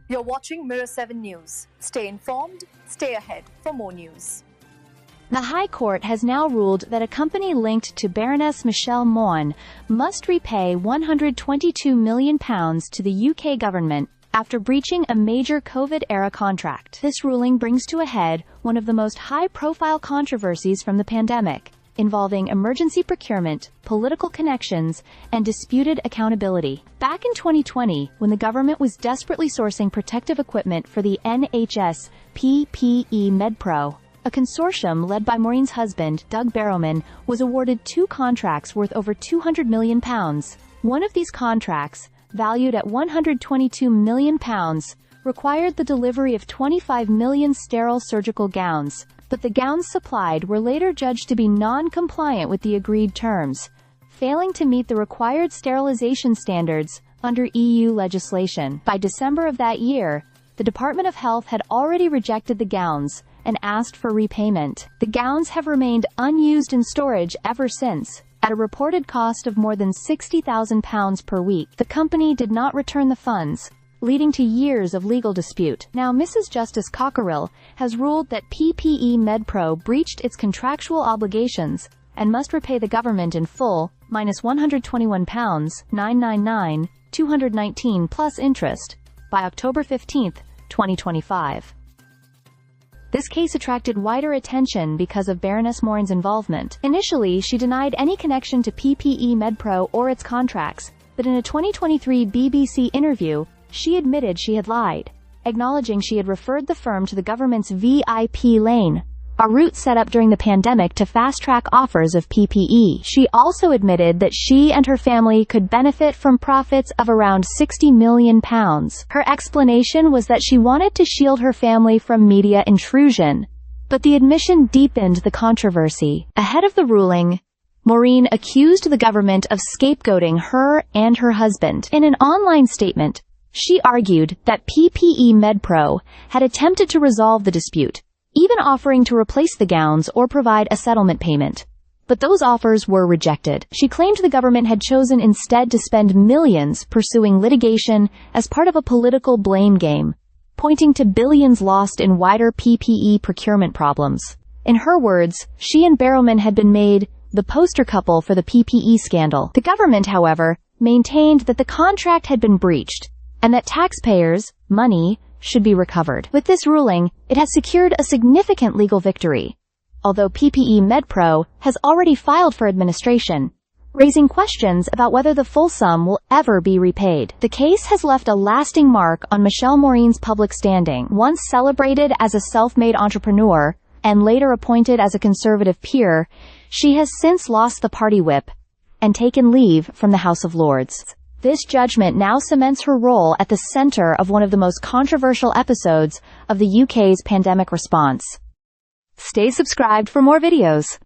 You're watching Mirror 7 News. Stay informed, stay ahead for more news. The High Court has now ruled that a company linked to Baroness Michelle Mone must repay £122 million to the UK government after breaching a major COVID-era contract. This ruling brings to a head one of the most high-profile controversies from the pandemic, involving emergency procurement, political connections, and disputed accountability. Back in 2020, when the government was desperately sourcing protective equipment for the NHS PPE MedPro, a consortium led by Maureen's husband, Doug Barrowman, was awarded 2 contracts worth over £200 million. One of these contracts, valued at £122 million, required the delivery of 25 million sterile surgical gowns, but the gowns supplied were later judged to be non-compliant with the agreed terms, failing to meet the required sterilization standards under EU legislation. By December of that year, the Department of Health had already rejected the gowns and asked for repayment. The gowns have remained unused in storage ever since, at a reported cost of more than £60,000 per week. The company did not return the funds, leading to years of legal dispute. Now, Mrs. Justice Cockerill has ruled that PPE MedPro breached its contractual obligations and must repay the government in full, minus £121,999,219 plus interest, by October 15, 2025. This case attracted wider attention because of Baroness Mone's involvement. Initially, she denied any connection to PPE MedPro or its contracts, but in a 2023 BBC interview, she admitted she had lied, acknowledging she had referred the firm to the government's VIP lane, a route set up during the pandemic to fast-track offers of PPE. She also admitted that she and her family could benefit from profits of around £60 million. Her explanation was that she wanted to shield her family from media intrusion, but the admission deepened the controversy. Ahead of the ruling, Maureen accused the government of scapegoating her and her husband. In an online statement, she argued that PPE MedPro had attempted to resolve the dispute, even offering to replace the gowns or provide a settlement payment. But those offers were rejected. She claimed the government had chosen instead to spend millions pursuing litigation as part of a political blame game, pointing to billions lost in wider PPE procurement problems. In her words, she and Barrowman had been made the poster couple for the PPE scandal. The government, however, maintained that the contract had been breached, and that taxpayers' money should be recovered. With this ruling, it has secured a significant legal victory, although PPE MedPro has already filed for administration, raising questions about whether the full sum will ever be repaid. The case has left a lasting mark on Michelle Maureen's public standing. Once celebrated as a self-made entrepreneur, and later appointed as a conservative peer, she has since lost the party whip and taken leave from the House of Lords. This judgment now cements her role at the center of one of the most controversial episodes of the UK's pandemic response. Stay subscribed for more videos.